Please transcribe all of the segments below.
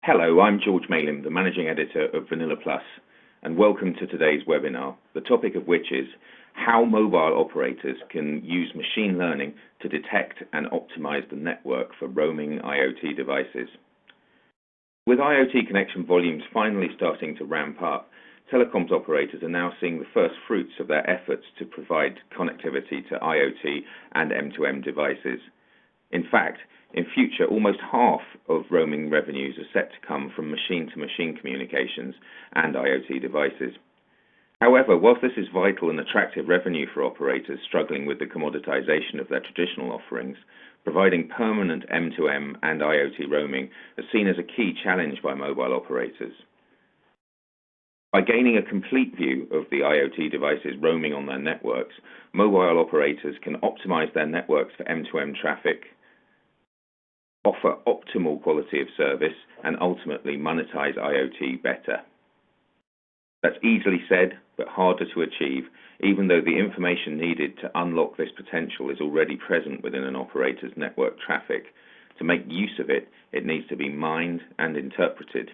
Hello, I'm George Malin, the Managing Editor of Vanilla Plus, and welcome to today's webinar, the topic of which is how mobile operators can use machine learning to detect and optimize the network for roaming IoT devices. With IoT connection volumes finally starting to ramp up, telecoms operators are now seeing the first fruits of their efforts to provide connectivity to IoT and M2M devices. In fact, in future, almost half of roaming revenues are set to come from machine-to-machine communications and IoT devices. However, whilst this is vital and attractive revenue for operators struggling with the commoditization of their traditional offerings, providing permanent M2M and IoT roaming is seen as a key challenge by mobile operators. By gaining a complete view of the IoT devices roaming on their networks, mobile operators can optimize their networks for M2M traffic, offer optimal quality of service, and ultimately monetize IoT better. That's easily said, but harder to achieve, even though the information needed to unlock this potential is already present within an operator's network traffic. To make use of it, it needs to be mined and interpreted.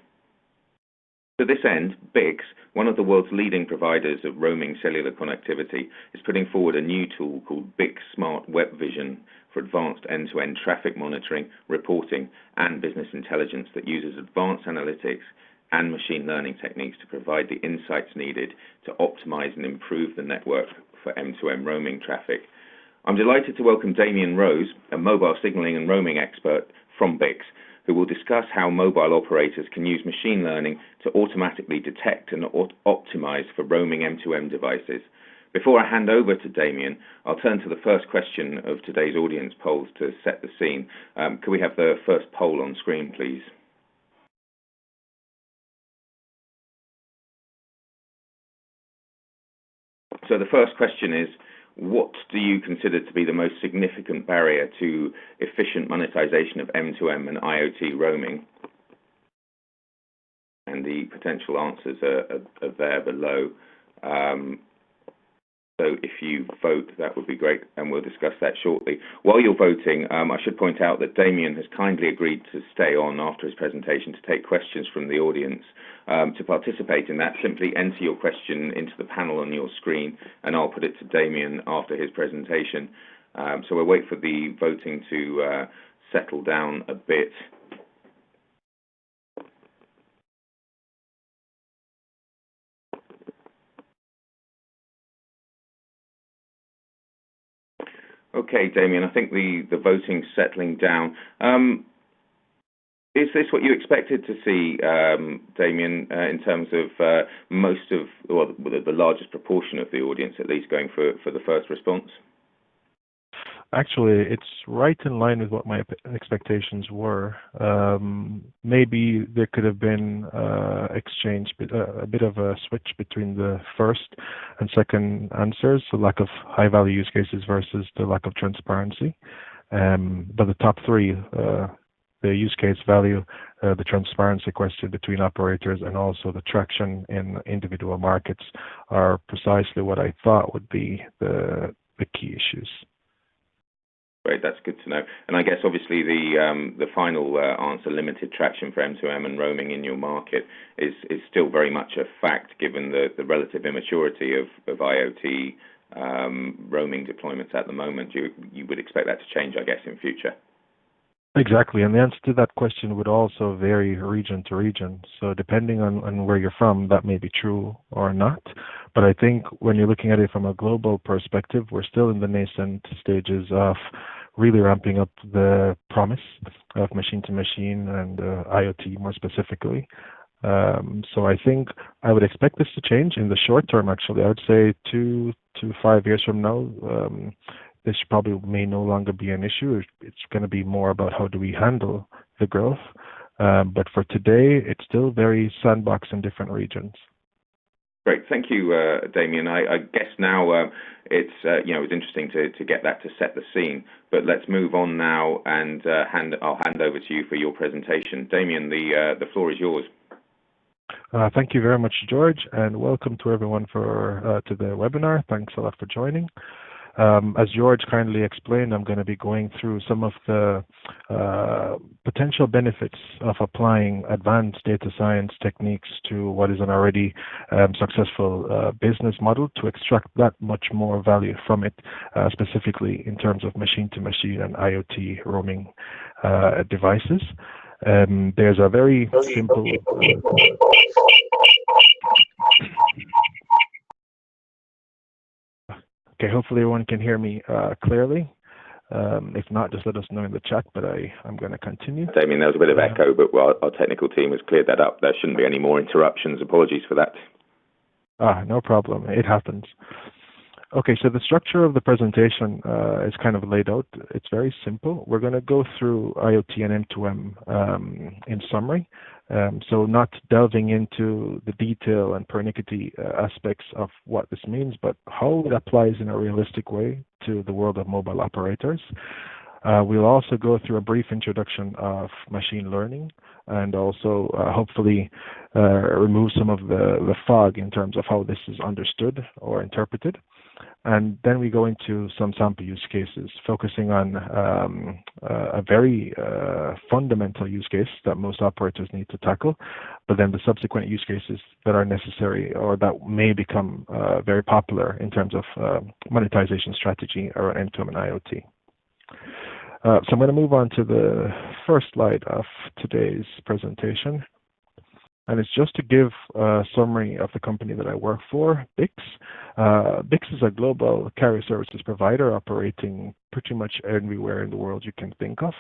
To this end, BICS, one of the world's leading providers of roaming cellular connectivity, is putting forward a new tool called BICS Smart Web Vision for advanced end-to-end traffic monitoring, reporting, and business intelligence that uses advanced analytics and machine learning techniques to provide the insights needed to optimize and improve the network for M2M roaming traffic. I'm delighted to welcome Damion Rose, a mobile signaling and roaming expert from BICS, who will discuss how mobile operators can use machine learning to automatically detect and optimize for roaming M2M devices. Before I hand over to Damion, I'll turn to the first question of today's audience polls to set the scene. Could we have the first poll on screen, please? So the first question is, what do you consider to be the most significant barrier to efficient monetization of M2M and IoT roaming? And the potential answers are there below. So if you vote, that would be great, and we'll discuss that shortly. While you're voting, I should point out that Damion has kindly agreed to stay on after his presentation to take questions from the audience. To participate in that, simply enter your question into the panel on your screen, and I'll put it to Damion after his presentation. So we'll wait for the voting to settle down a bit. Okay, Damion, I think the voting's settling down. Is this what you expected to see, Damion, in terms of most of, or the largest proportion of the audience, at least, going for the first response? Actually, it's right in line with what my expectations were. Maybe there could have been a bit of a switch between the first and second answers, the lack of high-value use cases versus the lack of transparency. But the top three, the use case value, the transparency question between operators, and also the traction in individual markets are precisely what I thought would be the key issues. Great, that's good to know. And I guess obviously the final answer, limited traction for M2M and roaming in your market, is still very much a fact given the relative immaturity of IoT roaming deployments at the moment. You would expect that to change, I guess, in future. Exactly, and the answer to that question would also vary region to region. So depending on where you're from, that may be true or not. But I think when you're looking at it from a global perspective, we're still in the nascent stages of really ramping up the promise of machine-to-machine and IoT more specifically. So I think I would expect this to change in the short term, actually. I would say 2 to 5 years from now, this probably may no longer be an issue. It's going to be more about how do we handle the growth. But for today, it's still very sandbox in different regions. Great, thank you, Damion. I guess now it's interesting to get that to set the scene. But let's move on now, and I'll hand over to you for your presentation. Damion, the floor is yours. Thank you very much, George, and welcome to everyone to the webinar. Thanks a lot for joining. As George kindly explained, I'm going to be going through some of the potential benefits of applying advanced data science techniques to what is an already successful business model to extract that much more value from it, specifically in terms of machine-to-machine and IoT roaming devices. There's a very simple okay, hopefully everyone can hear me clearly. If not, just let us know in the chat, but I'm going to continue. Damien, there was a bit of echo, but our technical team has cleared that up. There shouldn't be any more interruptions. Apologies for that. No problem. It happens. Okay, so the structure of the presentation is kind of laid out. It's very simple. We're going to go through IoT and M2M in summary. So not delving into the detail and pernickety aspects of what this means, but how it applies in a realistic way to the world of mobile operators. We'll also go through a brief introduction of machine learning and also hopefully remove some of the fog in terms of how this is understood or interpreted. And then we go into some sample use cases, focusing on a very fundamental use case that most operators need to tackle, but then the subsequent use cases that are necessary or that may become very popular in terms of monetization strategy around M2M and IoT. So I'm going to move on to the first slide of today's presentation. And it's just to give a summary of the company that I work for, BICS. BICS is a global carrier services provider operating pretty much everywhere in the world you can think of.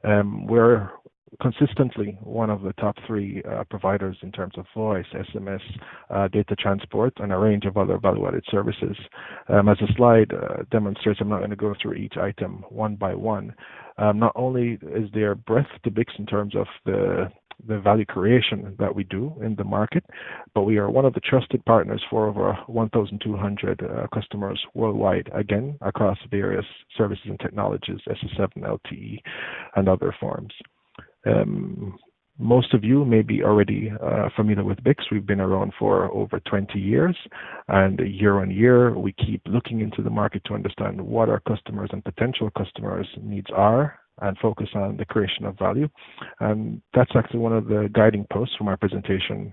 We're consistently one of the top 3 providers in terms of voice, SMS, data transport, and a range of other value-added services. As the slide demonstrates, I'm not going to go through each item one by one. Not only is there breadth to BICS in terms of the value creation that we do in the market, but we are one of the trusted partners for over 1,200 customers worldwide, again, across various services and technologies, SS7, LTE, and other forms. Most of you may be already familiar with BICS. We've been around for over 20 years, and year on year, we keep looking into the market to understand what our customers and potential customers' needs are and focus on the creation of value. And that's actually one of the guiding posts from our presentation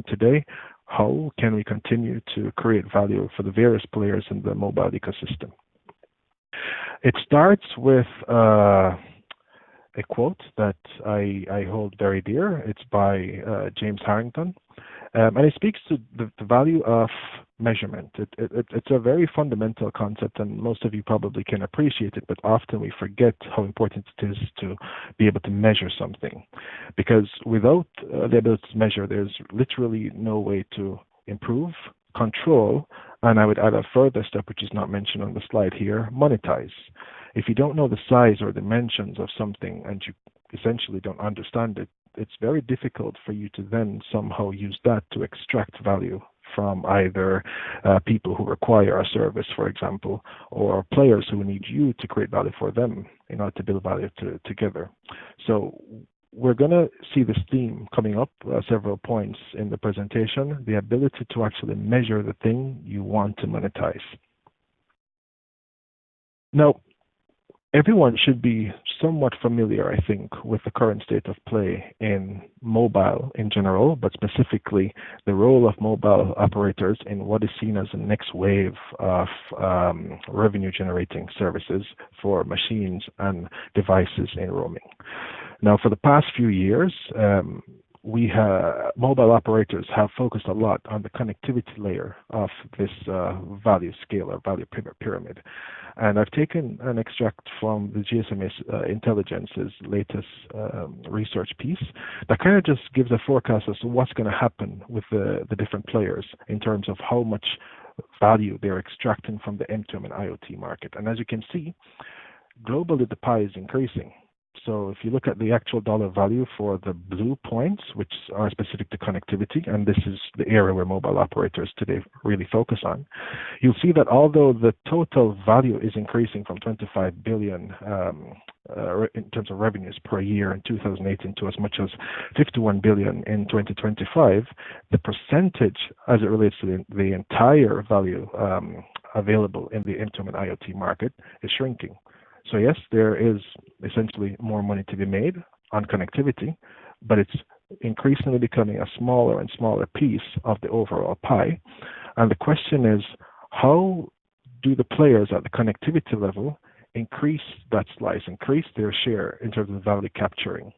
today. How can we continue to create value for the various players in the mobile ecosystem? It starts with a quote that I hold very dear. It's by James Harrington, and it speaks to the value of measurement. It's a very fundamental concept, and most of you probably can appreciate it, but often we forget how important it is to be able to measure something. Because without the ability to measure, there's literally no way to improve, control, and I would add a further step, which is not mentioned on the slide here, monetize. If you don't know the size or dimensions of something and you essentially don't understand it, it's very difficult for you to then somehow use that to extract value from either people who require a service, for example, or players who need you to create value for them in order to build value together. So we're going to see this theme coming up several points in the presentation, the ability to actually measure the thing you want to monetize. Now, everyone should be somewhat familiar, I think, with the current state of play in mobile in general, but specifically the role of mobile operators in what is seen as the next wave of revenue-generating services for machines and devices in roaming. Now, for the past few years, mobile operators have focused a lot on the connectivity layer of this value scale or value pyramid. And I've taken an extract from the GSMA Intelligence's latest research piece that kind of just gives a forecast as to what's going to happen with the different players in terms of how much value they're extracting from the M2M and IoT market. And as you can see, globally the pie is increasing. So if you look at the actual dollar value for the blue points, which are specific to connectivity, and this is the area where mobile operators today really focus on, you'll see that although the total value is increasing from 25 billion in terms of revenues per year in 2018 to as much as 51 billion in 2025, the percentage as it relates to the entire value available in the M2M and IoT market is shrinking. So yes, there is essentially more money to be made on connectivity, but it's increasingly becoming a smaller and smaller piece of the overall pie. And the question is, how do the players at the connectivity level increase that slice, increase their share in terms of value capturing?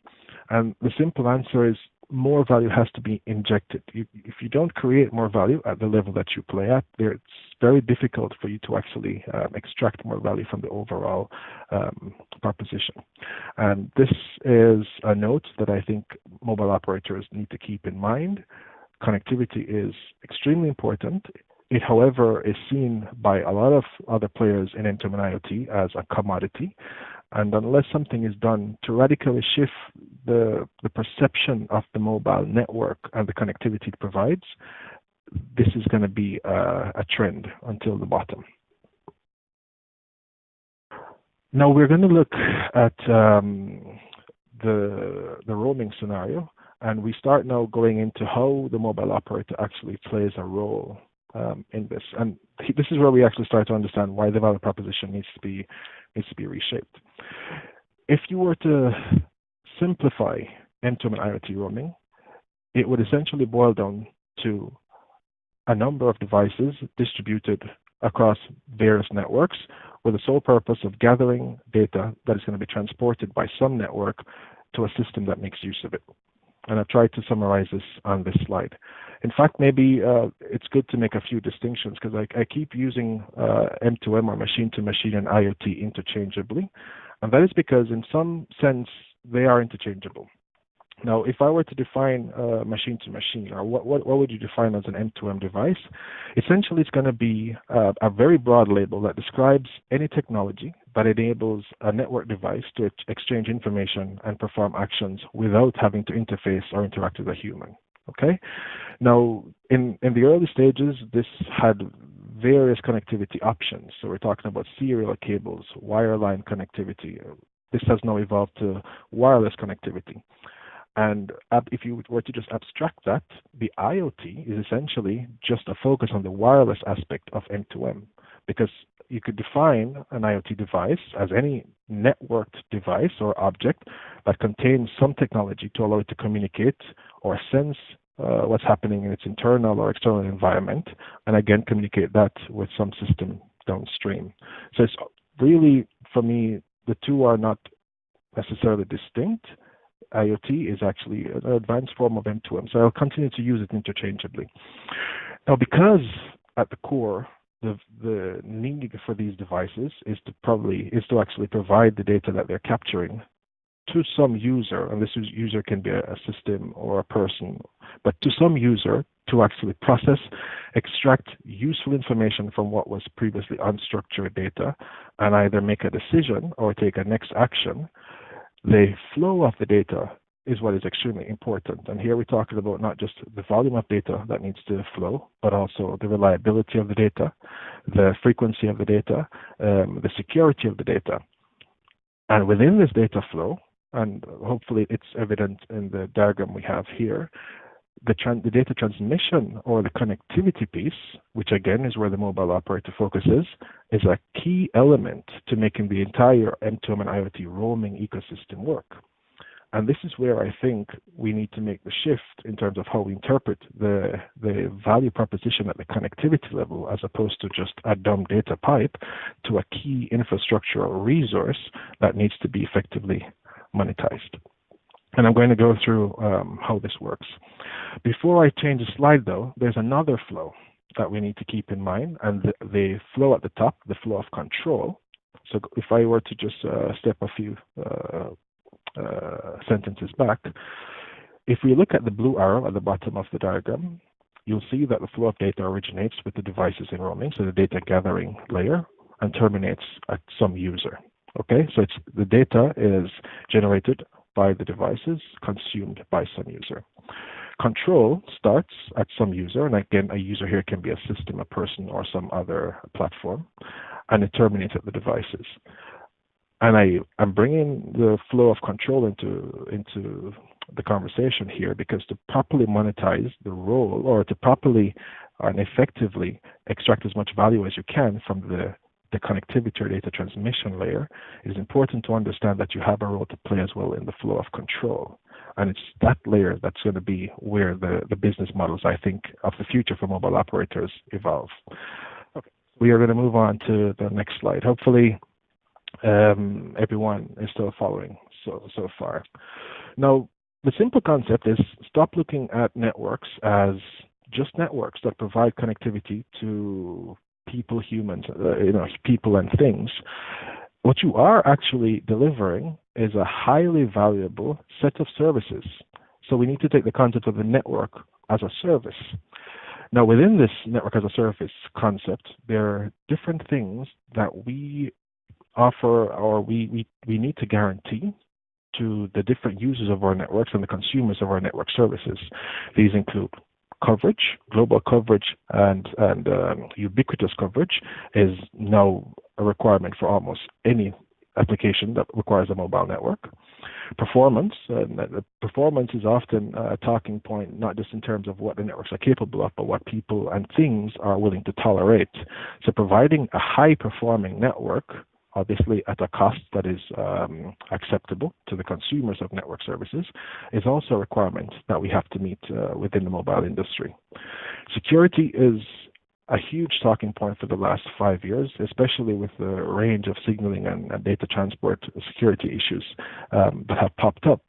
And the simple answer is more value has to be injected. If you don't create more value at the level that you play at, it's very difficult for you to actually extract more value from the overall proposition. And this is a note that I think mobile operators need to keep in mind. Connectivity is extremely important. It, however, is seen by a lot of other players in M2M and IoT as a commodity. And unless something is done to radically shift the perception of the mobile network and the connectivity it provides, this is going to be a trend until the bottom. Now we're going to look at the roaming scenario, and we start now going into how the mobile operator actually plays a role in this. And this is where we actually start to understand why the value proposition needs to be reshaped. If you were to simplify M2M and IoT roaming, it would essentially boil down to a number of devices distributed across various networks with the sole purpose of gathering data that is going to be transported by some network to a system that makes use of it. And I've tried to summarize this on this slide. In fact, maybe it's good to make a few distinctions, because I keep using M2M or machine-to-machine and IoT interchangeably. And that is because in some sense, they are interchangeable. Now, if I were to define machine-to-machine, or what would you define as an M2M device? Essentially, it's going to be a very broad label that describes any technology that enables a network device to exchange information and perform actions without having to interface or interact with a human. Okay. Now, in the early stages, this had various connectivity options. So we're talking about serial cables, wireline connectivity. This has now evolved to wireless connectivity. And if you were to just abstract that, the IoT is essentially just a focus on the wireless aspect of M2M, because you could define an IoT device as any networked device or object that contains some technology to allow it to communicate or sense what's happening in its internal or external environment, and again communicate that with some system downstream. So it's really, for me, the two are not necessarily distinct. IoT is actually an advanced form of M2M, so I'll continue to use it interchangeably. Now, because at the core, the need for these devices is to actually provide the data that they're capturing to some user, and this user can be a system or a person, but to some user to actually process, extract useful information from what was previously unstructured data, and either make a decision or take a next action. The flow of the data is what is extremely important. And here we're talking about not just the volume of data that needs to flow, but also the reliability of the data, the frequency of the data, the security of the data. And within this data flow, and hopefully it's evident in the diagram we have here, the data transmission or the connectivity piece, which again is where the mobile operator focuses, is a key element to making the entire M2M and IoT roaming ecosystem work. And this is where I think we need to make the shift in terms of how we interpret the value proposition at the connectivity level, as opposed to just a dumb data pipe, to a key infrastructural resource that needs to be effectively monetized. And I'm going to go through how this works. Before I change the slide, though, there's another flow that we need to keep in mind, and the flow at the top, the flow of control. So if I were to just step a few sentences back, if we look at the blue arrow at the bottom of the diagram, you'll see that the flow of data originates with the devices in roaming, so the data gathering layer, and terminates at some user. Okay, so the data is generated by the devices, consumed by some user. Control starts at some user, and again, a user here can be a system, a person, or some other platform, and it terminates at the devices. And I'm bringing the flow of control into the conversation here because to properly monetize the role, or to properly and effectively extract as much value as you can from the connectivity or data transmission layer, it is important to understand that you have a role to play as well in the flow of control. And it's that layer that's going to be where the business models, I think, of the future for mobile operators evolve. Okay. We are going to move on to the next slide. Hopefully, everyone is still following so far. Now, the simple concept is stop looking at networks as just networks that provide connectivity to people, humans, people and things. What you are actually delivering is a highly valuable set of services. So we need to take the concept of the network as a service. Now, within this network as a service concept, there are different things that we offer, or we need to guarantee to the different users of our networks and the consumers of our network services. These include coverage, global coverage, and ubiquitous coverage is now a requirement for almost any application that requires a mobile network. Performance, and performance is often a talking point, not just in terms of what the networks are capable of, but what people and things are willing to tolerate. So providing a high-performing network, obviously at a cost that is acceptable to the consumers of network services, is also a requirement that we have to meet within the mobile industry. Security is a huge talking point for the last 5 years, especially with the range of signaling and data transport security issues that have popped up.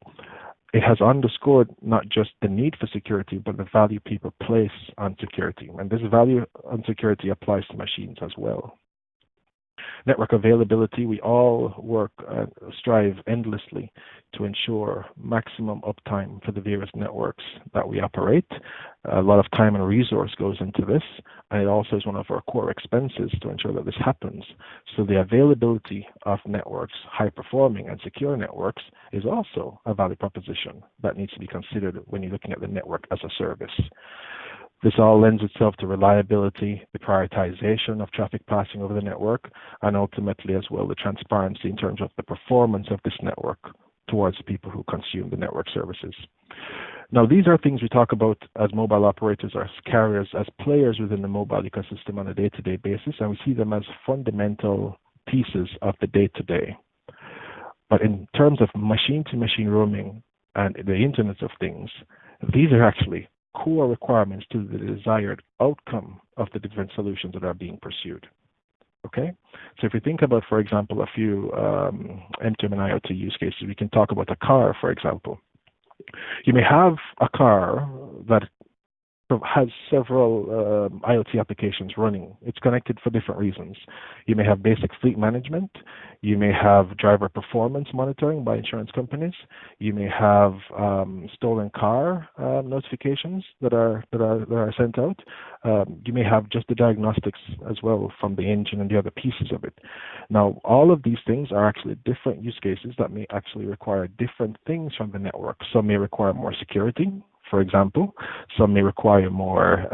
It has underscored not just the need for security, but the value people place on security. And this value on security applies to machines as well. Network availability, we all strive endlessly to ensure maximum uptime for the various networks that we operate. A lot of time and resource goes into this, and it also is one of our core expenses to ensure that this happens. So the availability of networks, high performing and secure networks, is also a value proposition that needs to be considered when you're looking at the network as a service. This all lends itself to reliability, the prioritization of traffic passing over the network, and ultimately as well the transparency in terms of the performance of this network towards the people who consume the network services. Now, these are things we talk about as mobile operators, as carriers, as players within the mobile ecosystem on a day-to-day basis, and we see them as fundamental pieces of the day-to-day. But in terms of machine-to-machine roaming and the Internet of Things, these are actually core requirements to the desired outcome of the different solutions that are being pursued. Okay, so if we think about, for example, a few M2M and IoT use cases, we can talk about a car, for example. You may have a car that has several IoT applications running. It's connected for different reasons. You may have basic fleet management. You may have driver performance monitoring by insurance companies. You may have stolen car notifications that are sent out. You may have just the diagnostics as well from the engine and the other pieces of it. Now, all of these things are actually different use cases that may actually require different things from the network. Some may require more security, for example. Some may require more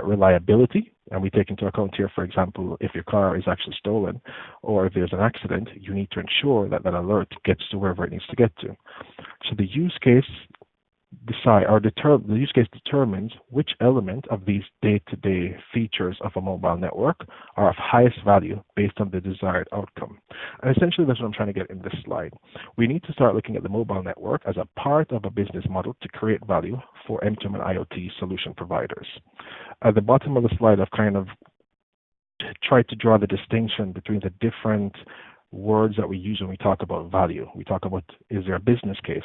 reliability, and we take into account here, for example, if your car is actually stolen or if there's an accident, you need to ensure that that alert gets to wherever it needs to get to. So the use case the use case determines which element of these day-to-day features of a mobile network are of highest value based on the desired outcome. And essentially, that's what I'm trying to get in this slide. We need to start looking at the mobile network as a part of a business model to create value for M2M and IoT solution providers. At the bottom of the slide, I've kind of tried to draw the distinction between the different words that we use when we talk about value. We talk about, is there a business case?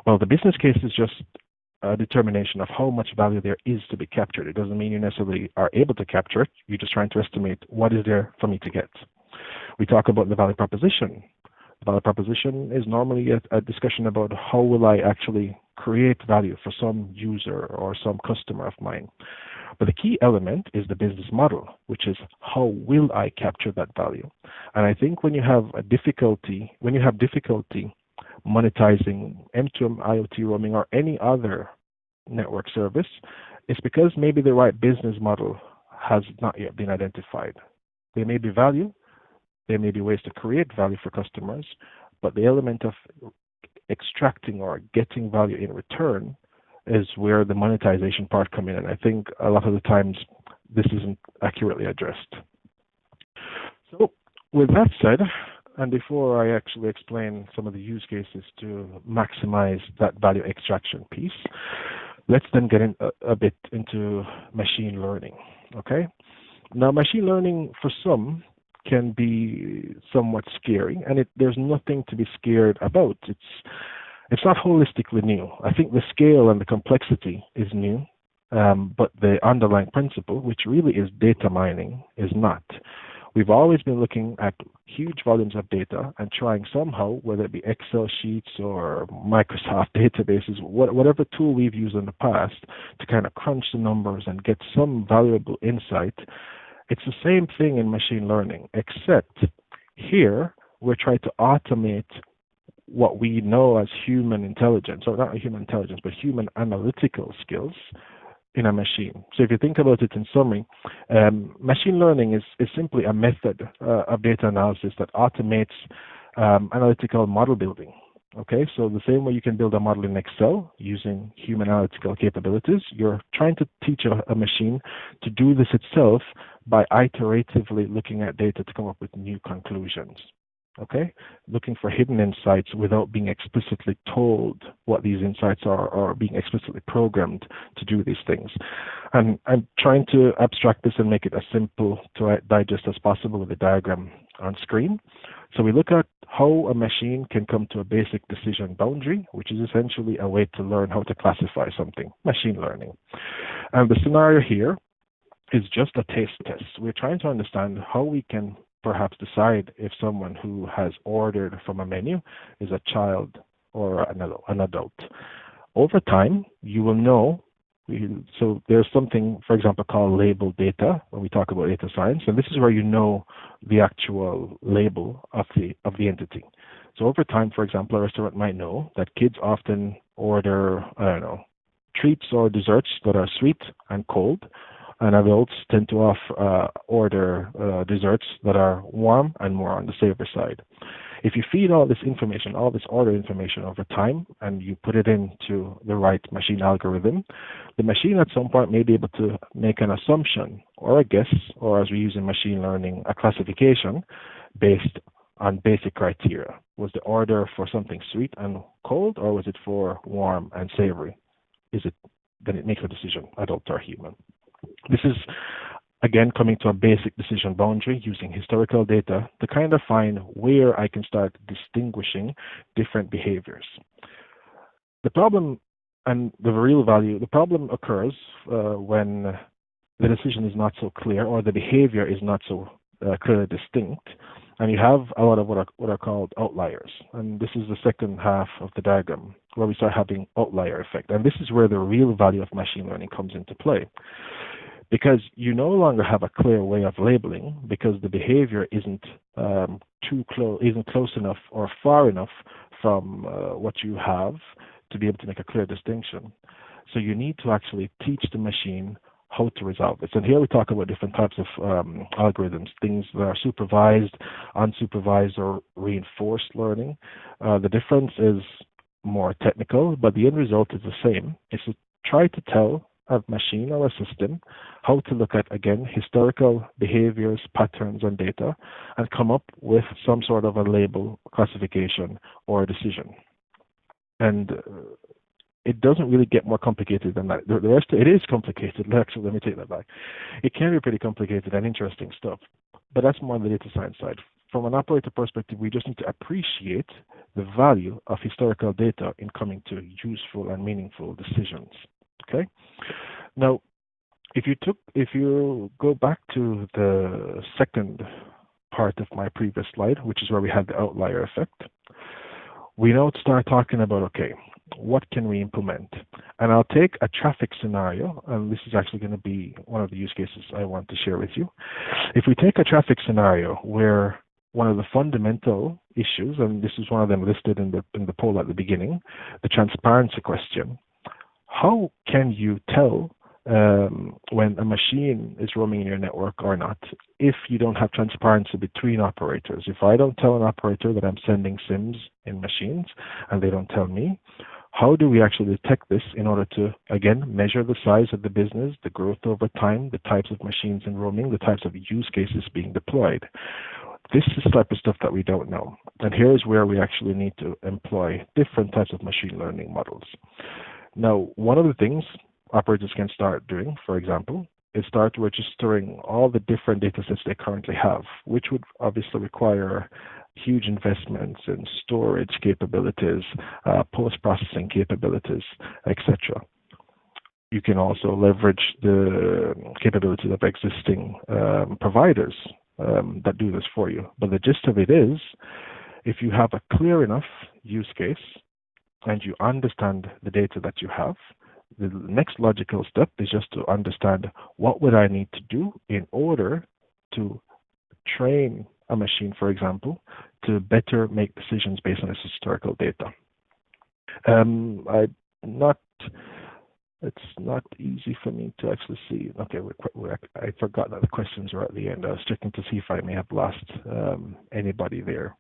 Well, the business case is just a determination of how much value there is to be captured. It doesn't mean you necessarily are able to capture it. You're just trying to estimate what is there for me to get. We talk about the value proposition. The value proposition is normally a discussion about how will I actually create value for some user or some customer of mine. But the key element is the business model, which is how will I capture that value? And I think when you have difficulty monetizing M2M IoT roaming or any other network service, it's because maybe the right business model has not yet been identified. There may be value, there may be ways to create value for customers, but the element of extracting or getting value in return is where the monetization part comes in. And I think a lot of the times this isn't accurately addressed. So with that said, and before I actually explain some of the use cases to maximize that value extraction piece, let's then get in a bit into machine learning. Okay? Now, machine learning for some can be somewhat scary, and there's nothing to be scared about. It's not holistically new. I think the scale and the complexity is new, but the underlying principle, which really is data mining, is not. We've always been looking at huge volumes of data and trying somehow, whether it be Excel sheets or Microsoft databases, whatever tool we've used in the past, to kind of crunch the numbers and get some valuable insight. It's the same thing in machine learning, except here we're trying to automate what we know as human intelligence, or not human intelligence, but human analytical skills in a machine. So if you think about it in summary, machine learning is simply a method of data analysis that automates analytical model building. Okay, so the same way you can build a model in Excel using human analytical capabilities, you're trying to teach a machine to do this itself by iteratively looking at data to come up with new conclusions. Okay, looking for hidden insights without being explicitly told what these insights are or being explicitly programmed to do these things. And I'm trying to abstract this and make it as simple to digest as possible with a diagram on screen. So we look at how a machine can come to a basic decision boundary, which is essentially a way to learn how to classify something, machine learning. And the scenario here is just a taste test. We're trying to understand how we can perhaps decide if someone who has ordered from a menu is a child or an adult. Over time, you will know. So there's something, for example, called label data when we talk about data science, and this is where you know the actual label of the entity. So over time, for example, a restaurant might know that kids often order, treats or desserts that are sweet and cold, and adults tend to order desserts that are warm and more on the savory side. If you feed all this information, all this order information over time, and you put it into the right machine algorithm, the machine at some point may be able to make an assumption or a guess, or as we use in machine learning, a classification based on basic criteria. Was the order for something sweet and cold, or was it for warm and savory? Then it makes a decision, adult or human. This is, again, coming to a basic decision boundary using historical data to kind of find where I can start distinguishing different behaviors. The problem and the real value, the problem occurs when the decision is not so clear or the behavior is not so clearly distinct, and you have a lot of what are called outliers. And this is the second half of the diagram where we start having outlier effect. And this is where the real value of machine learning comes into play. Because you no longer have a clear way of labeling because the behavior isn't close enough or far enough from what you have to be able to make a clear distinction. So you need to actually teach the machine how to resolve this. And here we talk about different types of algorithms, things that are supervised, unsupervised, or reinforced learning. The difference is more technical, but the end result is the same. It's to try to tell a machine or a system how to look at, again, historical behaviors, patterns, and data, and come up with some sort of a label, classification, or a decision. And it doesn't really get more complicated than that. The rest, it is complicated. Actually, let me take that back. It can be pretty complicated and interesting stuff, but that's more on the data science side. From an operator perspective, we just need to appreciate the value of historical data in coming to useful and meaningful decisions. Okay. Now, if you go back to the second part of my previous slide, which is where we had the outlier effect, we now start talking about, okay, what can we implement? And I'll take a traffic scenario, and this is actually going to be one of the use cases I want to share with you. If we take a traffic scenario where one of the fundamental issues, and this is one of them listed in the poll at the beginning, the transparency question. How can you tell when a machine is roaming in your network or not if you don't have transparency between operators? If I don't tell an operator that I'm sending SIMs in machines and they don't tell me, how do we actually detect this in order to, again, measure the size of the business, the growth over time, the types of machines in roaming, the types of use cases being deployed? This is the type of stuff that we don't know. And here's where we actually need to employ different types of machine learning models. Now, one of the things operators can start doing, for example, is start registering all the different data sets they currently have, which would obviously require huge investments in storage capabilities, post-processing capabilities, etc. You can also leverage the capabilities of existing providers that do this for you. But the gist of it is, if you have a clear enough use case and you understand the data that you have, the next logical step is just to understand what would I need to do in order to train a machine, for example, to better make decisions based on its historical data. It's not easy for me to actually see. Okay, I forgot that the questions are at the end. I was checking to see if I may have lost anybody there.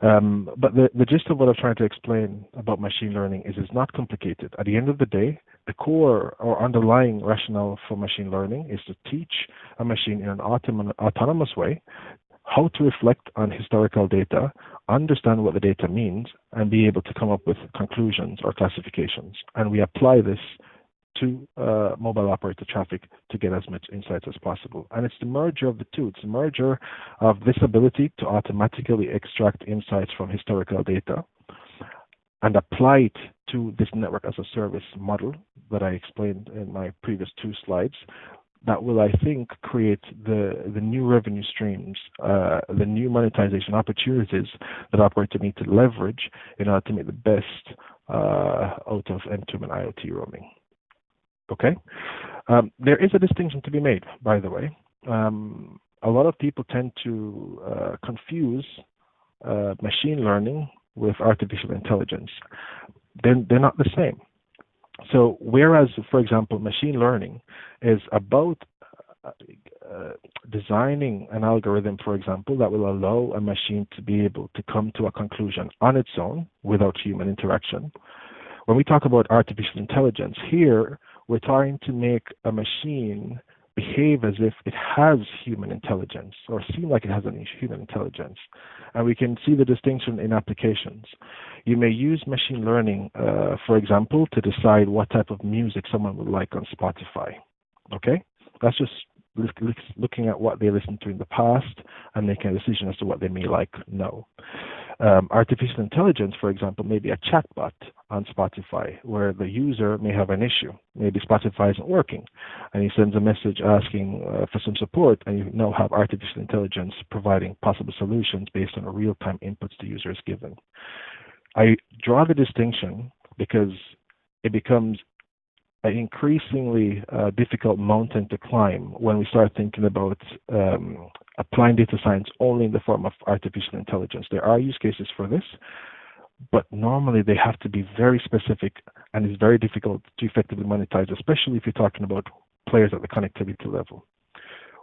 But the gist of what I'm trying to explain about machine learning is it's not complicated. At the end of the day, the core or underlying rationale for machine learning is to teach a machine in an autonomous way how to reflect on historical data, understand what the data means, and be able to come up with conclusions or classifications. And we apply this to mobile operator traffic to get as much insights as possible. And it's the merger of the two. It's the merger of this ability to automatically extract insights from historical data and apply it to this network as a service model that I explained in my previous 2 slides. That will, I think, create the new revenue streams, the new monetization opportunities that operators need to leverage in order to make the best out of end-to-end IoT roaming. Okay, there is a distinction to be made, by the way. A lot of people tend to confuse machine learning with artificial intelligence. They're not the same. So whereas, for example, machine learning is about designing an algorithm, for example, that will allow a machine to be able to come to a conclusion on its own without human interaction. When we talk about artificial intelligence, here we're trying to make a machine behave as if it has human intelligence or seem like it has any human intelligence. And we can see the distinction in applications. You may use machine learning, for example, to decide what type of music someone would like on Spotify. Okay? That's just looking at what they listened to in the past and making a decision as to what they may like now. Artificial intelligence, for example, may be a chatbot on Spotify where the user may have an issue. Maybe Spotify isn't working and he sends a message asking for some support, and you now have artificial intelligence providing possible solutions based on the real-time inputs the user is given. I draw the distinction because it becomes an increasingly difficult mountain to climb when we start thinking about applying data science only in the form of artificial intelligence. There are use cases for this, but normally they have to be very specific, and it's very difficult to effectively monetize, especially if you're talking about players at the connectivity level.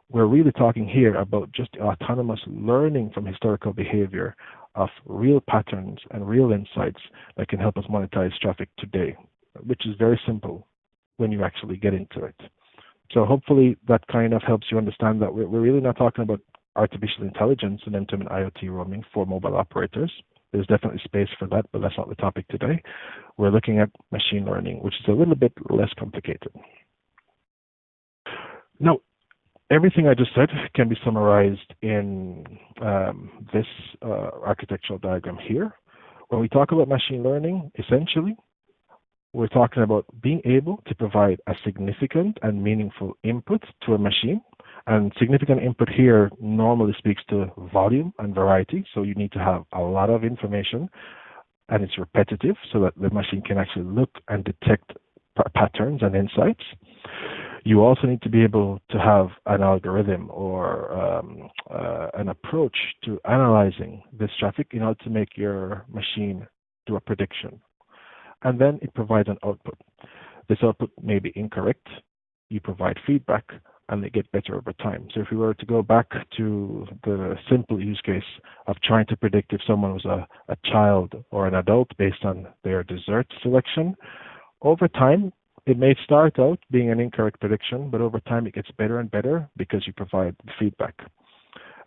We're really talking here about just autonomous learning from historical behavior of real patterns and real insights that can help us monetize traffic today, which is very simple when you actually get into it. So hopefully that kind of helps you understand that we're really not talking about artificial intelligence and end-to-end IoT roaming for mobile operators. There's definitely space for that, but that's not the topic today. We're looking at machine learning, which is a little bit less complicated. Now, everything I just said can be summarized in this architectural diagram here. When we talk about machine learning, essentially, we're talking about being able to provide a significant and meaningful input to a machine. And significant input here normally speaks to volume and variety. So you need to have a lot of information and it's repetitive so that the machine can actually look and detect patterns and insights. You also need to be able to have an algorithm or an approach to analyzing this traffic in order to make your machine do a prediction. And then it provides an output. This output may be incorrect. You provide feedback, and they get better over time. So if we were to go back to the simple use case of trying to predict if someone was a child or an adult based on their dessert selection, over time, it may start out being an incorrect prediction, but over time it gets better and better because you provide the feedback.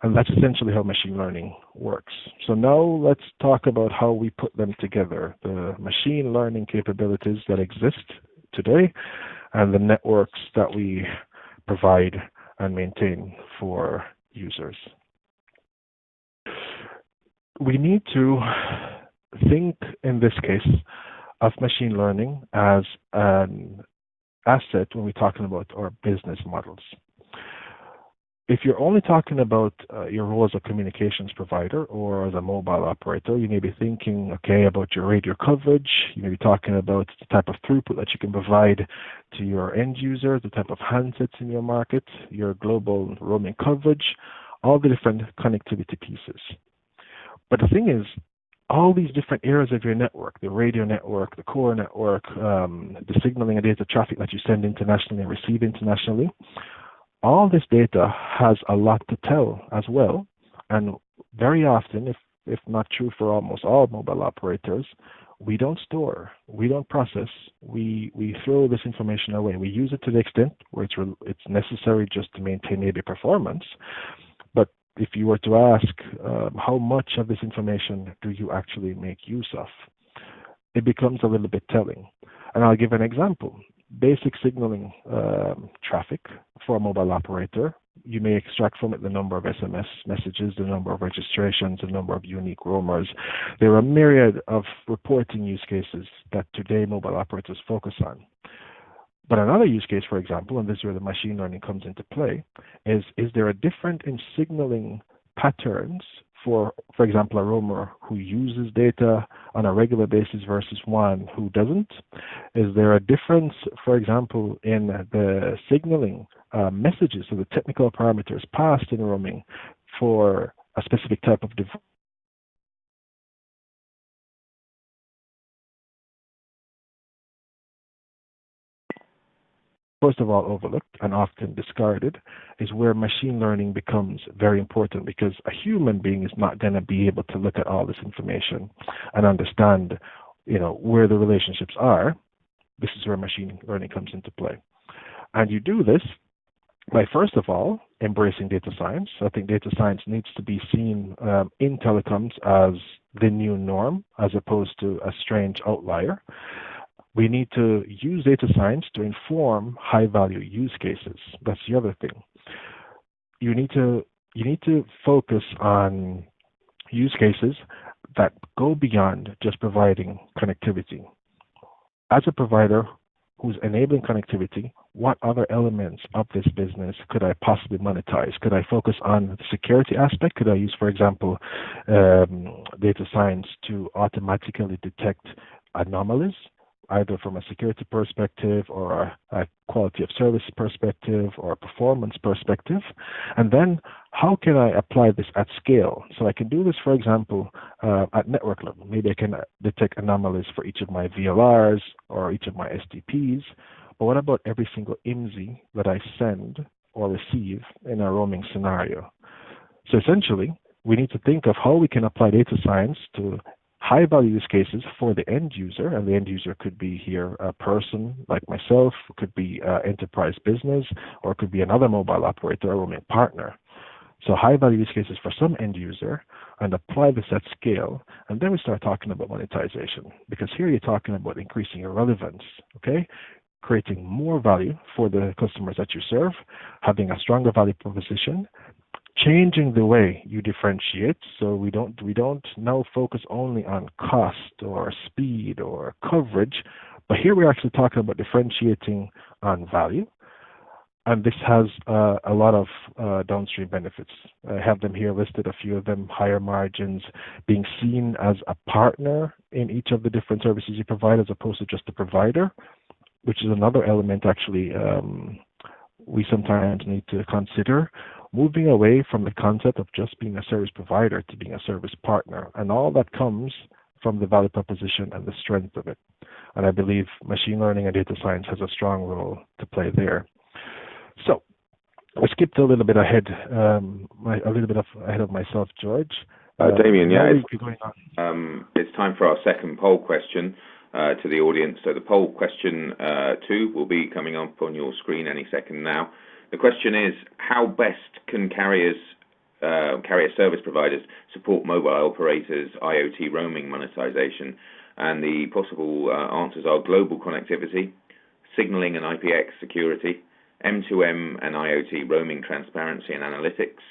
And that's essentially how machine learning works. So now let's talk about how we put them together, the machine learning capabilities that exist today and the networks that we provide and maintain for users. We need to think, in this case, of machine learning as an asset when we're talking about our business models. If you're only talking about your role as a communications provider or as a mobile operator, you may be thinking, okay, about your radio coverage. You may be talking about the type of throughput that you can provide to your end user, the type of handsets in your market, your global roaming coverage, all the different connectivity pieces. But the thing is, all these different areas of your network, the radio network, the core network, the signaling and data traffic that you send internationally and receive internationally, all this data has a lot to tell as well. And very often, if not true for almost all mobile operators, we don't store, we don't process, we throw this information away. We use it to the extent where it's necessary just to maintain maybe performance. But if you were to ask how much of this information do you actually make use of, it becomes a little bit telling. And I'll give an example. Basic signaling traffic for a mobile operator, you may extract from it the number of SMS messages, the number of registrations, the number of unique roamers. There are a myriad of reporting use cases that today mobile operators focus on. But another use case, for example, and this is where the machine learning comes into play, is there a difference in signaling patterns for example, a roamer who uses data on a regular basis versus one who doesn't? Is there a difference, for example, in the signaling messages, so the technical parameters passed in roaming for a specific type of device? First of all, overlooked and often discarded is where machine learning becomes very important, because a human being is not going to be able to look at all this information and understand, where the relationships are. This is where machine learning comes into play. And you do this by, first of all, embracing data science. I think data science needs to be seen in telecoms as the new norm, as opposed to a strange outlier. We need to use data science to inform high-value use cases. That's the other thing. You need to focus on use cases that go beyond just providing connectivity. As a provider who's enabling connectivity, what other elements of this business could I possibly monetize? Could I focus on the security aspect? Could I use, for example, data science to automatically detect anomalies, either from a security perspective or a quality of service perspective or a performance perspective? And then how can I apply this at scale? So I can do this, for example, at network level. Maybe I can detect anomalies for each of my VLRs or each of my STPs. But what about every single IMSI that I send or receive in a roaming scenario? So essentially, we need to think of how we can apply data science to high-value use cases for the end user, and the end user could be here a person like myself, could be enterprise business, or it could be another mobile operator or roaming partner. So high-value use cases for some end user, and apply this at scale, and then we start talking about monetization, because here you're talking about increasing your relevance, okay? Creating more value for the customers that you serve, having a stronger value proposition, changing the way you differentiate, so we don't now focus only on cost or speed or coverage, but here we're actually talking about differentiating on value. And this has a lot of downstream benefits. I have them here listed, a few of them: higher margins, being seen as a partner in each of the different services you provide as opposed to just a provider, which is another element actually we sometimes need to consider, moving away from the concept of just being a service provider to being a service partner, and all that comes from the value proposition and the strength of it. And I believe machine learning and data science has a strong role to play there. So I skipped a little bit ahead, ahead of myself, George. Damion, it's time for our second poll question to the audience. So the poll question 2 will be coming up on your screen any second now. The question is, how best can carrier service providers support mobile operators' IoT roaming monetization? And the possible answers are global connectivity, signaling and IPX security, M2M and IoT roaming transparency and analytics,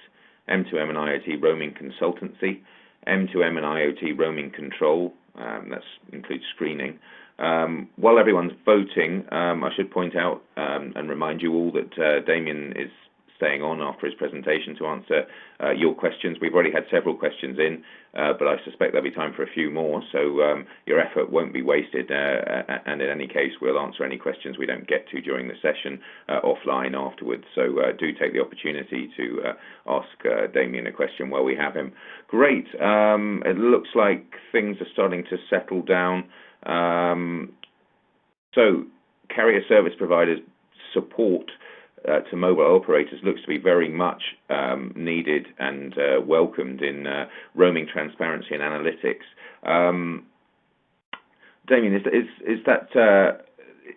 M2M and IoT roaming consultancy, M2M and IoT roaming control, that includes screening. While everyone's voting, I should point out and remind you all that Damion is staying on after his presentation to answer your questions. We've already had several questions in, but I suspect there'll be time for a few more, so your effort won't be wasted, and in any case, we'll answer any questions we don't get to during the session offline afterwards, so do take the opportunity to ask Damion a question while we have him. Great. It looks like things are starting to settle down. So carrier service providers support to mobile operators looks to be very much needed and welcomed in roaming transparency and analytics. Damion, is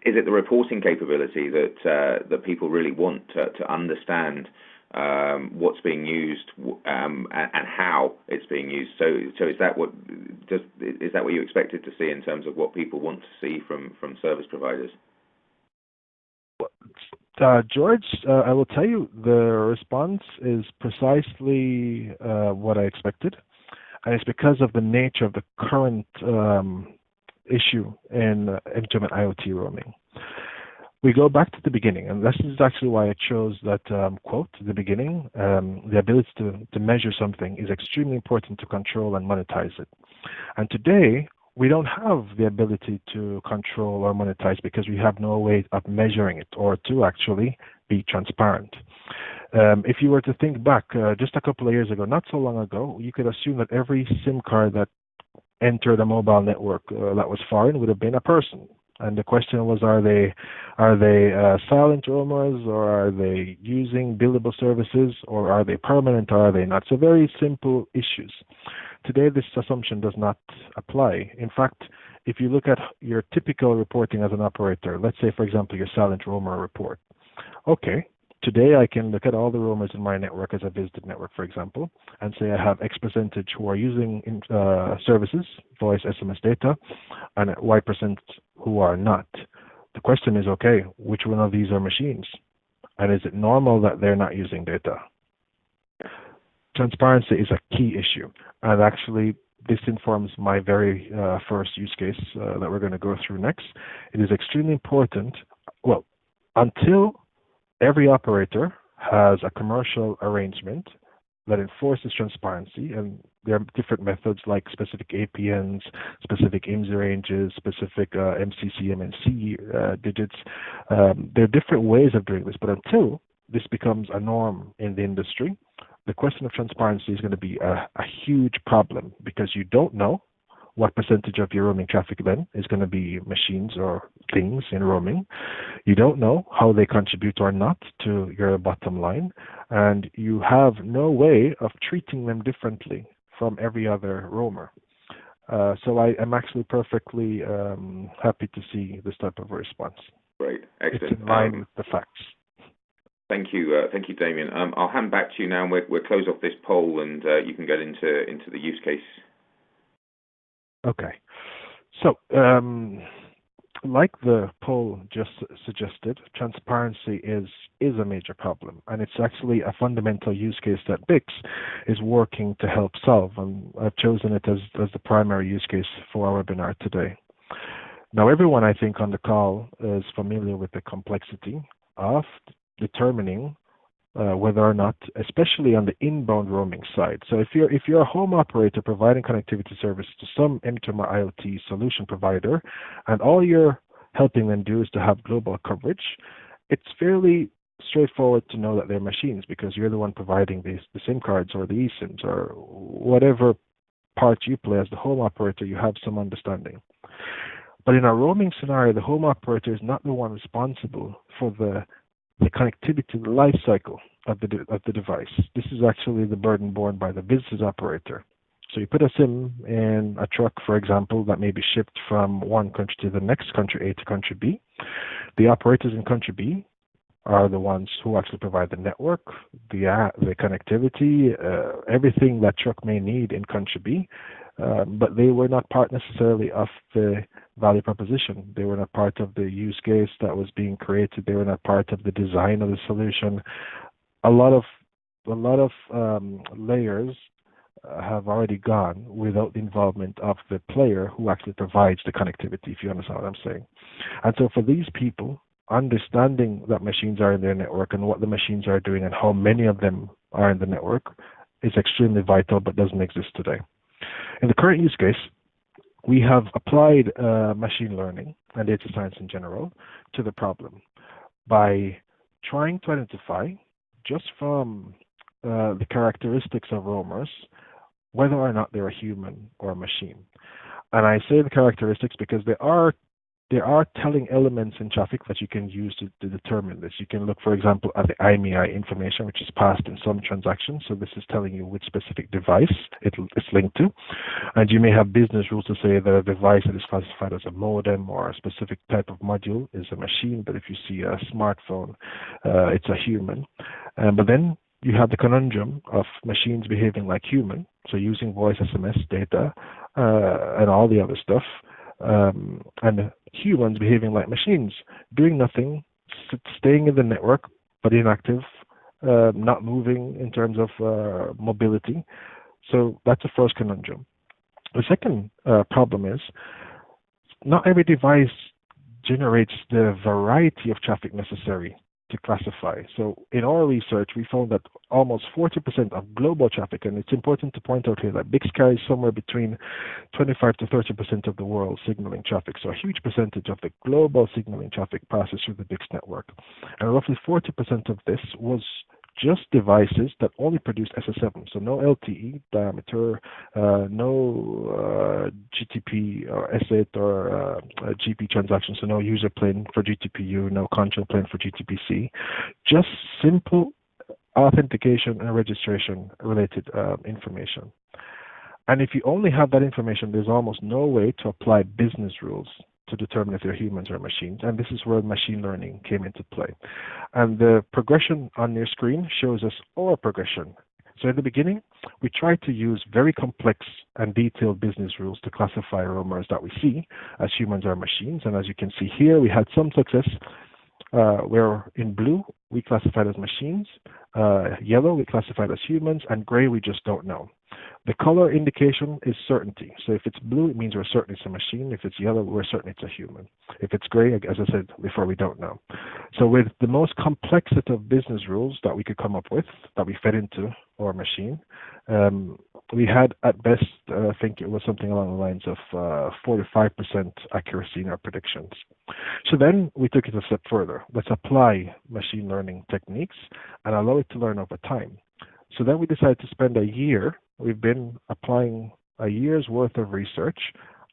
it the reporting capability that people really want to understand what's being used and how it's being used? So is that what you expected to see in terms of what people want to see from service providers? George, I will tell you the response is precisely what I expected, and it's because of the nature of the current issue in M2M and IoT roaming. We go back to the beginning, and this is actually why I chose that quote at the beginning. The ability to measure something is extremely important to control and monetize it. And today, we don't have the ability to control or monetize because we have no way of measuring it or to actually be transparent. If you were to think back just a couple of years ago, not so long ago, you could assume that every SIM card that entered a mobile network that was foreign would have been a person. And the question was, are they silent roamers, or are they using billable services, or are they permanent, or are they not? So very simple issues. Today, this assumption does not apply. In fact, if you look at your typical reporting as an operator, let's say, for example, your silent roamer report. Okay, today I can look at all the roamers in my network as a visited network, for example, and say I have X percentage who are using services, voice, SMS, data, and Y% who are not. The question is, okay, which one of these are machines? And is it normal that they're not using data? Transparency is a key issue. And actually, this informs my very first use case that we're going to go through next. It is extremely important, well, until every operator has a commercial arrangement that enforces transparency, and there are different methods like specific APNs, specific IMSI ranges, specific MCC, MNC digits. There are different ways of doing this, but until this becomes a norm in the industry, the question of transparency is going to be a huge problem, because you don't know what percentage of your roaming traffic then is going to be machines or things in roaming. You don't know how they contribute or not to your bottom line, and you have no way of treating them differently from every other roamer. So I am actually perfectly happy to see this type of response. Great, excellent. It's in line with the facts. Thank you, Damion. I'll hand back to you now. We'll close off this poll, and you can get into the use case. Okay. So, like the poll just suggested, transparency is a major problem, and it's actually a fundamental use case that BICS is working to help solve, and I've chosen it as the primary use case for our webinar today. Now, everyone, I think, on the call is familiar with the complexity of determining whether or not, especially on the inbound roaming side. So if you're a home operator providing connectivity service to some Interma IoT solution provider, and all you're helping them do is to have global coverage, it's fairly straightforward to know that they're machines because you're the one providing the SIM cards or the eSIMs or whatever part you play as the home operator. You have some understanding. But in a roaming scenario, the home operator is not the one responsible for the connectivity, the life cycle of the device. This is actually the burden borne by the business operator. So you put a SIM in a truck, for example, that may be shipped from one country to the next country A to country B. The operators in country B are the ones who actually provide the network, the connectivity, everything that truck may need in country B. But they were not part necessarily of the value proposition. They were not part of the use case that was being created. They were not part of the design of the solution. A lot of layers have already gone without the involvement of the player who actually provides the connectivity, if you understand what I'm saying. And so for these people, understanding that machines are in their network and what the machines are doing and how many of them are in the network is extremely vital, but doesn't exist today. In the current use case, we have applied machine learning and data science in general to the problem by trying to identify, just from the characteristics of roamers, whether or not they're a human or a machine. And I say the characteristics because there are telling elements in traffic that you can use to determine this. You can look, for example, at the IMEI information, which is passed in some transactions. So this is telling you which specific device it's linked to. And you may have business rules to say that a device that is classified as a modem or a specific type of module is a machine. But if you see a smartphone, it's a human. But then you have the conundrum of machines behaving like human, so using voice, SMS, data, and all the other stuff. And humans behaving like machines, doing nothing, staying in the network, but inactive, not moving in terms of mobility. So that's the first conundrum. The second problem is not every device generates the variety of traffic necessary to classify. So in our research, we found that almost 40% of global traffic, and it's important to point out here that BICS carries somewhere between 25 to 30% of the world's signaling traffic. So a huge percentage of the global signaling traffic passes through the BICS network. And roughly 40% of this was just devices that only produced SS7, so no LTE diameter, no GTP or S8 or GP transactions, so no user plane for GTPU, no control plane for GTPC, just simple authentication and registration related information. And if you only have that information, there's almost no way to apply business rules to determine if they're humans or machines, and this is where machine learning came into play. And the progression on your screen shows us our progression. So in the beginning, we tried to use very complex and detailed business rules to classify roamers that we see as humans or machines, and as you can see here, we had some success. Where in blue, we classified as machines, yellow, we classified as humans, and gray, we just don't know. The color indication is certainty. So if it's blue, it means we're certain it's a machine. If it's yellow, we're certain it's a human. If it's gray, as I said before, we don't know. So with the most complex set of business rules that we could come up with, that we fed into our machine, we had at best, I think it was something along the lines of 45% accuracy in our predictions. So then we took it a step further. Let's apply machine learning techniques and allow it to learn over time. So then we decided to spend a year. We've been applying a year's worth of research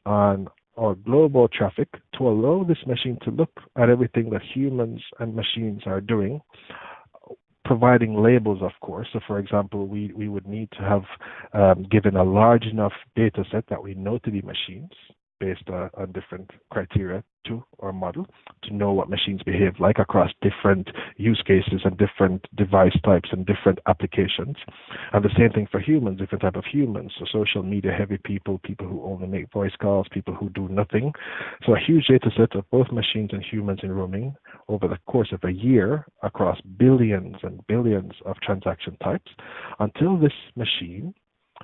on our global traffic to allow this machine to look at everything that humans and machines are doing, providing labels, of course. So for example, we would need to have given a large enough data set that we know to be machines based on different criteria to our model to know what machines behave like across different use cases and different device types and different applications. And the same thing for humans, different type of humans, so social media heavy people, people who only make voice calls, people who do nothing. So a huge data set of both machines and humans in roaming over the course of a year across billions and billions of transaction types until this machine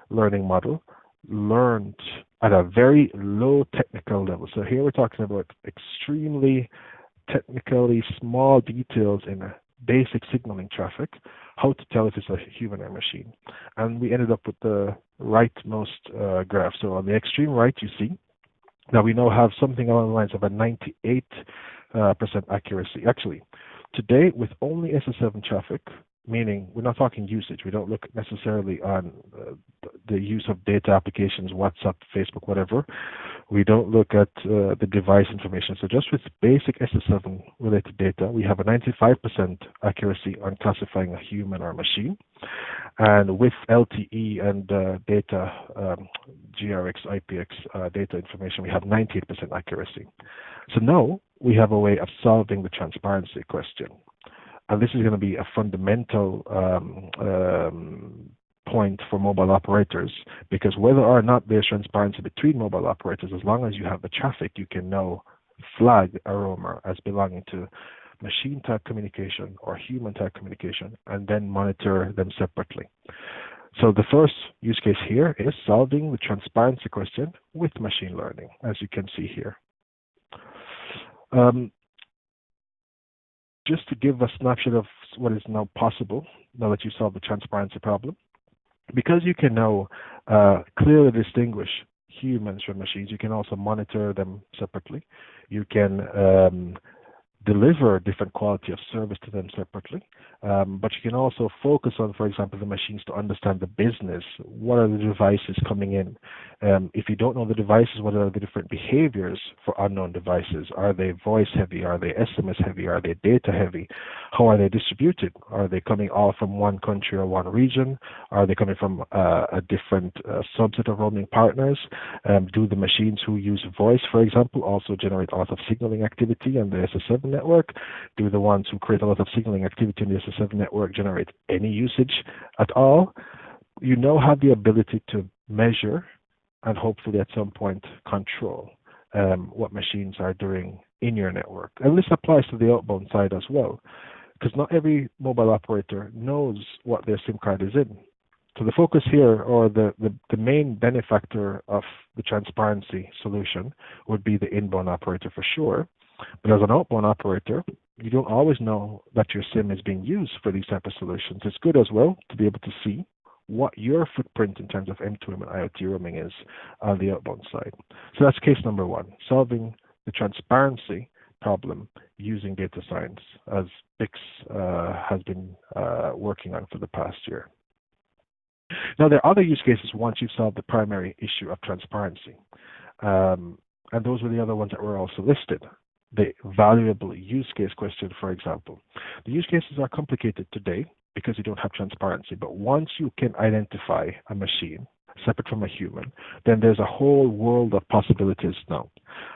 learning model learned at a very low technical level. So here we're talking about extremely technically small details in basic signaling traffic, how to tell if it's a human or machine. And we ended up with the rightmost graph. So on the extreme right, you see that we now have something along the lines of a 98% accuracy. Actually, today, with only SS7 traffic, meaning we're not talking usage, we don't look necessarily on the use of data applications, WhatsApp, Facebook, whatever. We don't look at the device information. So just with basic SS7 related data, we have a 95% accuracy on classifying a human or a machine. And with LTE and data, GRX, IPX data information, we have 98% accuracy. So now we have a way of solving the transparency question. And this is going to be a fundamental point for mobile operators, because whether or not there's transparency between mobile operators, as long as you have the traffic, you can now flag a roamer as belonging to machine type communication or human type communication, and then monitor them separately. So the first use case here is solving the transparency question with machine learning, as you can see here. Just to give a snapshot of what is now possible now that you solve the transparency problem, because you can now clearly distinguish humans from machines, you can also monitor them separately. You can deliver different quality of service to them separately, but you can also focus on, for example, the machines to understand the business. What are the devices coming in? If you don't know the devices, what are the different behaviors for unknown devices? Are they voice heavy? Are they SMS heavy? Are they data heavy? How are they distributed? Are they coming all from one country or one region? Are they coming from a different subset of roaming partners? Do the machines who use voice, for example, also generate a lot of signaling activity on the SS7 network? Do the ones who create a lot of signaling activity in the SS7 network generate any usage at all? You now have the ability to measure and hopefully at some point control what machines are doing in your network. And this applies to the outbound side as well, because not every mobile operator knows what their SIM card is in. So the focus here, or the main benefactor of the transparency solution, would be the inbound operator for sure. But as an outbound operator, you don't always know that your SIM is being used for these type of solutions. It's good as well to be able to see what your footprint in terms of M2M and IoT roaming is on the outbound side. So that's case number one, solving the transparency problem using data science, as BICS has been working on for the past year. Now, there are other use cases once you've solved the primary issue of transparency. And those were the other ones that were also listed. The valuable use case question, for example. The use cases are complicated today because you don't have transparency. But once you can identify a machine separate from a human, then there's a whole world of possibilities now.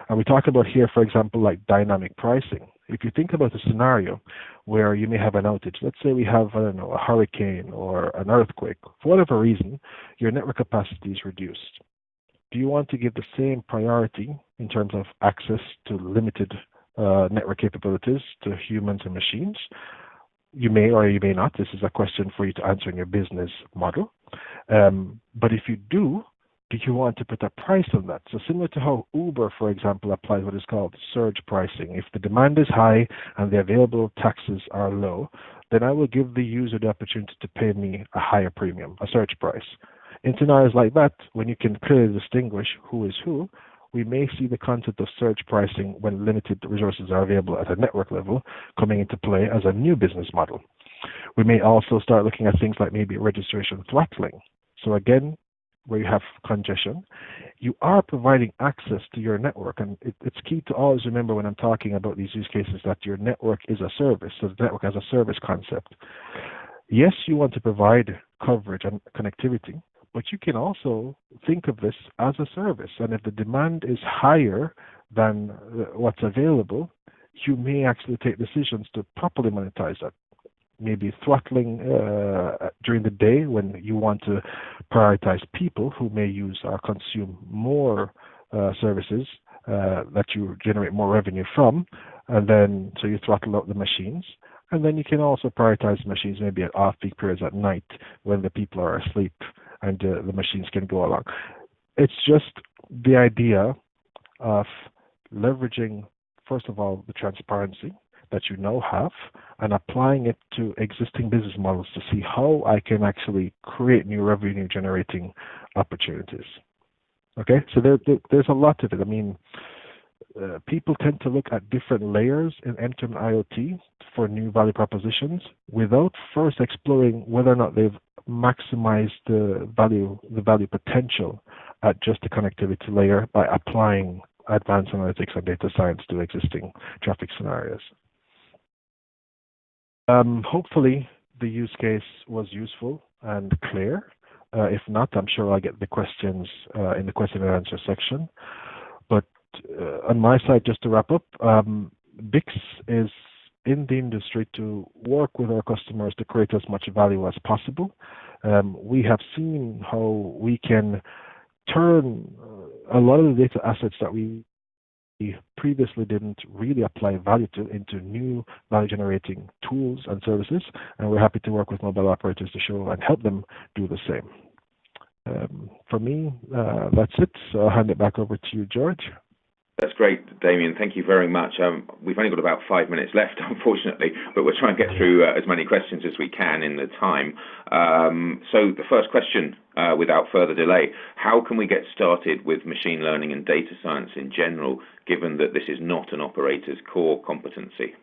And we talk about here, for example, like dynamic pricing. If you think about a scenario where you may have an outage, let's say we have, I don't know, a hurricane or an earthquake, for whatever reason, your network capacity is reduced. Do you want to give the same priority in terms of access to limited network capabilities to humans and machines? You may or you may not. This is a question for you to answer in your business model. But if you do you want to put a price on that? So similar to how Uber, for example, applies what is called surge pricing. If the demand is high and the available taxes are low, then I will give the user the opportunity to pay me a higher premium, a surge price. In scenarios like that, when you can clearly distinguish who is who, we may see the concept of surge pricing when limited resources are available at a network level coming into play as a new business model. We may also start looking at things like maybe registration throttling. So again, where you have congestion, you are providing access to your network. And it's key to always remember when I'm talking about these use cases that your network is a service, so the network as a service concept. Yes, you want to provide coverage and connectivity, but you can also think of this as a service. And if the demand is higher than what's available, you may actually take decisions to properly monetize that. Maybe throttling during the day when you want to prioritize people who may use or consume more services that you generate more revenue from, and then so you throttle out the machines. And then you can also prioritize machines maybe at off-peak periods at night when the people are asleep and the machines can go along. It's just the idea of leveraging, first of all, the transparency that you now have and applying it to existing business models to see how I can actually create new revenue generating opportunities. Okay, so there's a lot of it. I mean, people tend to look at different layers in end-to-end IoT for new value propositions without first exploring whether or not they've maximized the value potential at just the connectivity layer by applying advanced analytics and data science to existing traffic scenarios. Hopefully, the use case was useful and clear. If not, I'm sure I'll get the questions in the question and answer section. But on my side, just to wrap up, BICS is in the industry to work with our customers to create as much value as possible. We have seen how we can turn a lot of the data assets that we previously didn't really apply value to into new value generating tools and services, and we're happy to work with mobile operators to show and help them do the same. For me, that's it. So I'll hand it back over to you, George. That's great, Damion. Thank you very much. We've only got about 5 minutes left, unfortunately, but we'll try and get through as many questions as we can in the time. So the first question, without further delay, how can we get started with machine learning and data science in general, given that this is not an operator's core competency?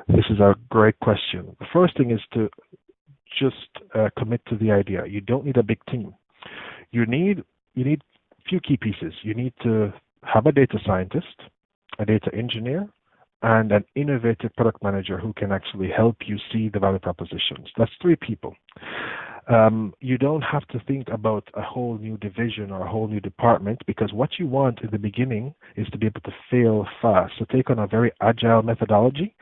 This is a great question. The first thing is to just commit to the idea. You don't need a big team. You need a few key pieces. You need to have a data scientist, a data engineer, and an innovative product manager who can actually help you see the value propositions. That's 3 people. You don't have to think about a whole new division or a whole new department, because what you want in the beginning is to be able to fail fast. So take on a very agile methodology.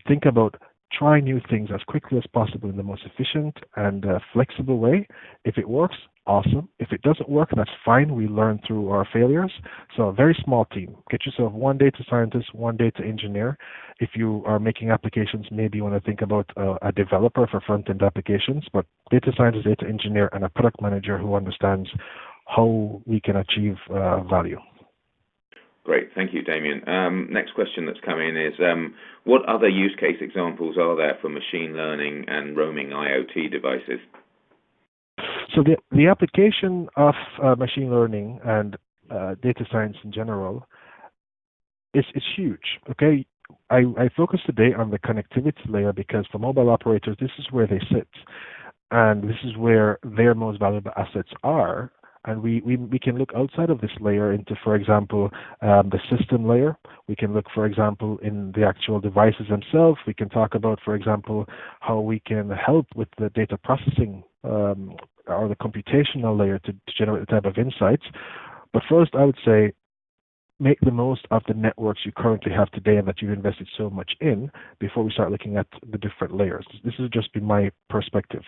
Think about try new things as quickly as possible in the most efficient and flexible way. If it works, awesome. If it doesn't work, that's fine. We learn through our failures. So a very small team. Get yourself 1 data scientist, 1 data engineer. If you are making applications, maybe you want to think about a developer for front-end applications, but data scientist, data engineer, and a product manager who understands how we can achieve value. Great, thank you, Damion. Next question that's come in is, what other use case examples are there for machine learning and roaming IoT devices? So the application of machine learning and data science in general is huge. Okay, I focus today on the connectivity layer because for mobile operators, this is where they sit, and this is where their most valuable assets are. And we can look outside of this layer into, for example, the system layer. We can look, for example, in the actual devices themselves. We can talk about, for example, how we can help with the data processing or the computational layer to generate the type of insights. But first, I would say make the most of the networks you currently have today and that you've invested so much in before we start looking at the different layers. This has just been my perspective.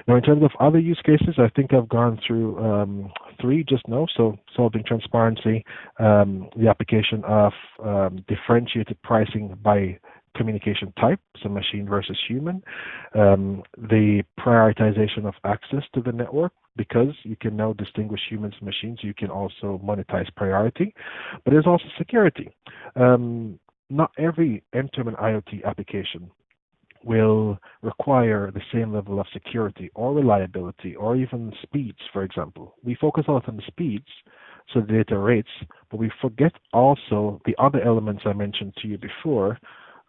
Now, in terms of other use cases, I think I've gone through 3 just now. So solving transparency, the application of differentiated pricing by communication type, so machine versus human, the prioritization of access to the network, because you can now distinguish humans and machines, you can also monetize priority. But there's also security. Not every end-to-end IoT application will require the same level of security or reliability or even speeds, for example. We focus a lot on the speeds, so the data rates, but we forget also the other elements I mentioned to you before.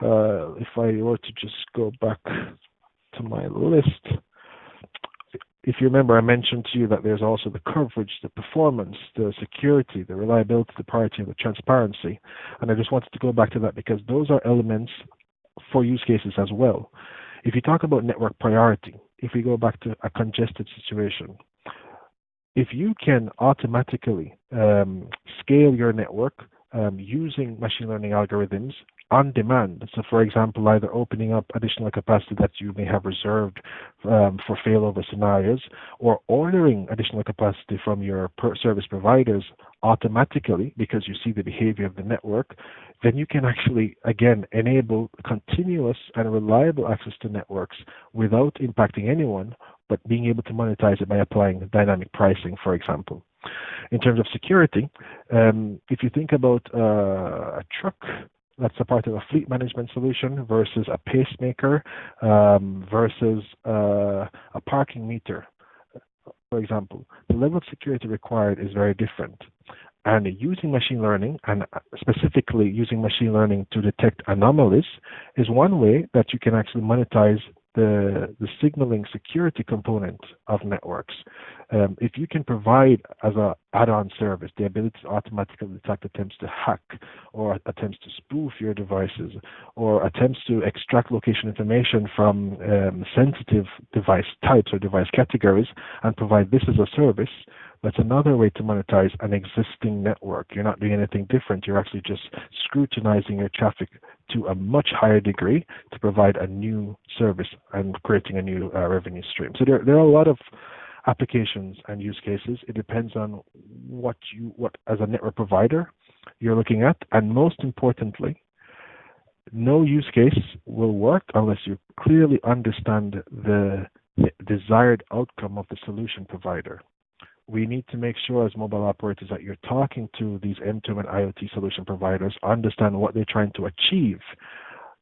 If I were to just go back to my list, if you remember, I mentioned to you that there's also the coverage, the performance, the security, the reliability, the priority, and the transparency. And I just wanted to go back to that because those are elements for use cases as well. If you talk about network priority, if we go back to a congested situation, if you can automatically scale your network using machine learning algorithms on demand. So, for example, either opening up additional capacity that you may have reserved for failover scenarios, or ordering additional capacity from your service providers automatically because you see the behavior of the network, then you can actually, again, enable continuous and reliable access to networks without impacting anyone, but being able to monetize it by applying dynamic pricing, for example. In terms of security, if you think about a truck that's a part of a fleet management solution versus a pacemaker versus a parking meter, for example. The level of security required is very different. And using machine learning, and specifically using machine learning to detect anomalies, is one way that you can actually monetize the signaling security component of networks. If you can provide as an add-on service the ability to automatically detect attempts to hack or attempts to spoof your devices or attempts to extract location information from sensitive device types or device categories and provide this as a service, that's another way to monetize an existing network. You're not doing anything different. You're actually just scrutinizing your traffic to a much higher degree to provide a new service and creating a new revenue stream. So there are a lot of applications and use cases. It depends on what as a network provider you're looking at, and most importantly, no use case will work unless you clearly understand the desired outcome of the solution provider. We need to make sure as mobile operators that you're talking to these M2M and IoT solution providers, understand what they're trying to achieve.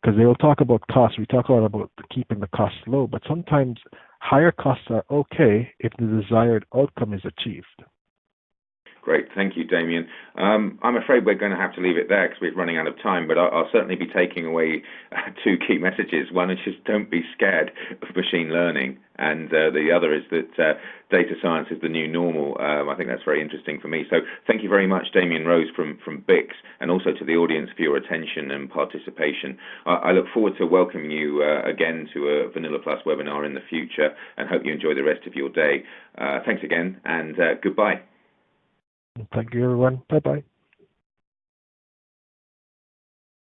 Because they will talk about costs. We talk a lot about keeping the costs low, but sometimes higher costs are okay if the desired outcome is achieved. Great, thank you, Damion. I'm afraid we're going to have to leave it there because we're running out of time, but I'll certainly be taking away two key messages. One is just don't be scared of machine learning, and the other is that data science is the new normal. I think that's very interesting for me. So thank you very much, Damion Rose from BICS, and also to the audience for your attention and participation. I look forward to welcoming you again to a Vanilla Plus webinar in the future, and hope you enjoy the rest of your day. Thanks again, and goodbye. Thank you, everyone. Bye-bye.